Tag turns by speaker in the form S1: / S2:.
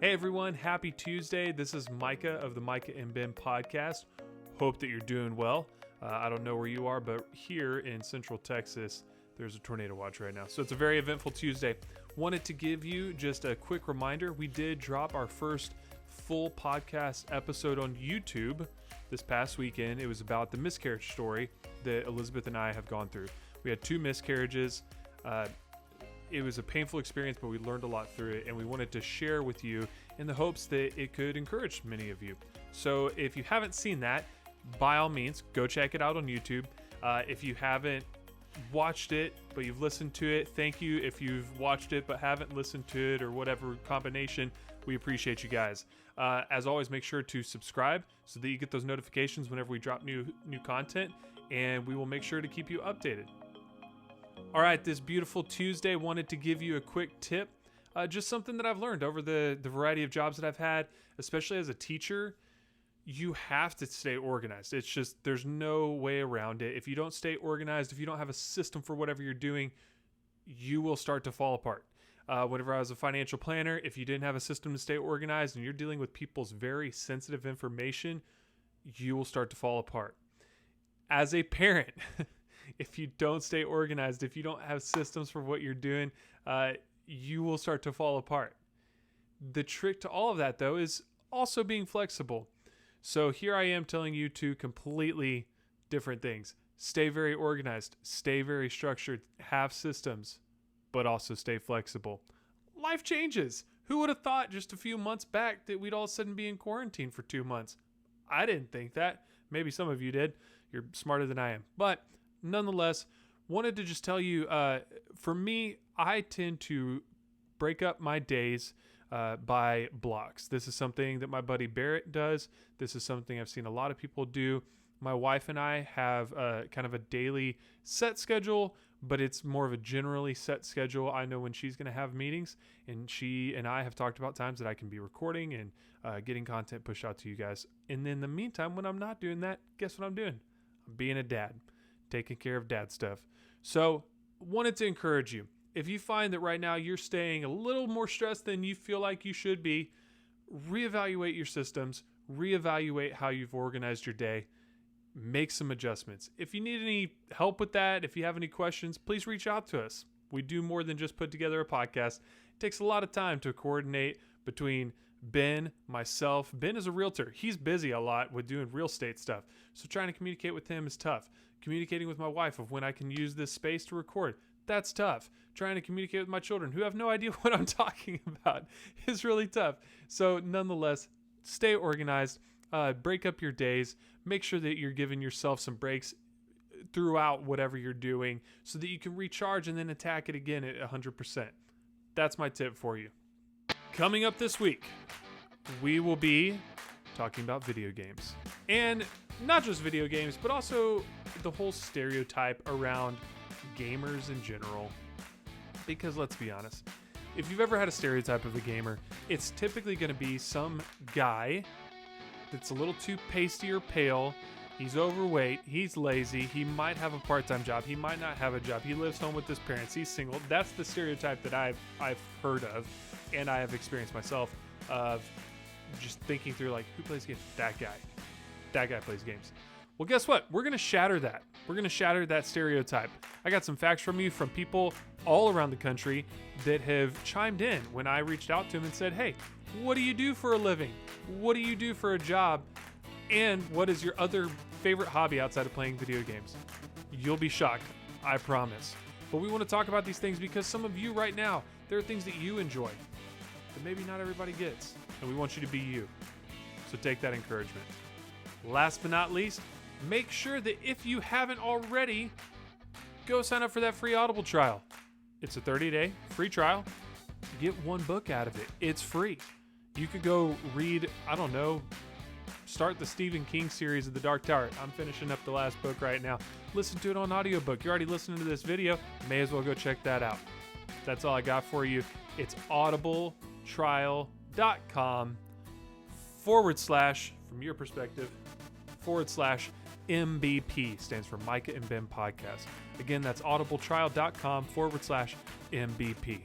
S1: Hey everyone, happy Tuesday. This is Micah of the Micah and Ben podcast. Hope that you're doing well. I don't know where you are, but here in Central Texas, there's a tornado watch right now. So it's a very eventful Tuesday. Wanted to give you just a quick reminder. We did drop our first full podcast episode on YouTube this past weekend. It was about the miscarriage story that Elizabeth and I have gone through. We had 2 miscarriages. It was a painful experience, but we learned a lot through it, and we wanted to share with you in the hopes that it could encourage many of you. So if you haven't seen that, by all means, go check it out on YouTube. If you haven't watched it, but you've listened to it, thank you. If you've watched it but haven't listened to it or whatever combination, we appreciate you guys. As always, make sure to subscribe so that you get those notifications whenever we drop new content, and we will make sure to keep you updated. All right, this beautiful Tuesday, wanted to give you a quick tip. Just something that I've learned over the variety of jobs that I've had, especially as a teacher. You have to stay organized. It's just, there's no way around it. If you don't stay organized, if you don't have a system for whatever you're doing, you will start to fall apart. Whenever I was a financial planner, if you didn't have a system to stay organized and you're dealing with people's very sensitive information, you will start to fall apart. As a parent, if you don't stay organized, if you don't have systems for what you're doing, you will start to fall apart. The trick to all of that, though, is also being flexible. So here I am telling you 2 completely different things. Stay very organized, stay very structured, have systems, but also stay flexible. Life changes. Who would have thought just a few months back that we'd all of a sudden be in quarantine for 2 months? I didn't think that. Maybe some of you did. You're smarter than I am. But nonetheless, wanted to just tell you, for me, I tend to break up my days by blocks. This is something that my buddy Barrett does. This is something I've seen a lot of people do. My wife and I have kind of a daily set schedule, but it's more of a generally set schedule. I know when she's going to have meetings, and she and I have talked about times that I can be recording and getting content pushed out to you guys. And in the meantime, when I'm not doing that, guess what I'm doing? I'm being a dad, taking care of dad stuff. So wanted to encourage you. If you find that right now you're staying a little more stressed than you feel like you should be, reevaluate your systems, reevaluate how you've organized your day, make some adjustments. If you need any help with that, if you have any questions, please reach out to us. We do more than just put together a podcast. It takes a lot of time to coordinate between Ben, myself. Ben is a realtor. He's busy a lot with doing real estate stuff. So trying to communicate with him is tough. Communicating with my wife of when I can use this space to record, that's tough. Trying to communicate with my children who have no idea what I'm talking about is really tough. So nonetheless, stay organized, break up your days, make sure that you're giving yourself some breaks throughout whatever you're doing so that you can recharge and then attack it again at 100%. That's my tip for you. Coming up this week, we will be talking about video games. And not just video games, but also the whole stereotype around gamers in general. Because let's be honest, if you've ever had a stereotype of a gamer, it's typically going to be some guy that's a little too pasty or pale. He's overweight. He's lazy. He might have a part-time job. He might not have a job. He lives home with his parents. He's single. That's the stereotype that I've heard of, and I have experienced myself, of just thinking through, like, who plays games? That guy. That guy plays games. Well, guess what? We're going to shatter that. We're going to shatter that stereotype. I got some facts from you from people all around the country that have chimed in when I reached out to them and said, hey, what do you do for a living? What do you do for a job? And what is your other favorite hobby outside of playing video games? You'll be shocked, I promise. But we want to talk about these things because some of you right now, there are things that you enjoy that maybe not everybody gets. And we want you to be you. So take that encouragement. Last but not least, make sure that if you haven't already, go sign up for that free Audible trial. It's a 30-day free trial. Get 1 book out of it. It's free. You could go read, I don't know, start the Stephen King series of The Dark Tower. I'm finishing up the last book right now. Listen to it on audiobook. You're already listening to this video. May as well go check that out. That's all I got for you. It's audibletrial.com/ from your perspective, /MBP, stands for Micah and Ben Podcast. Again, that's audibletrial.com /MBP.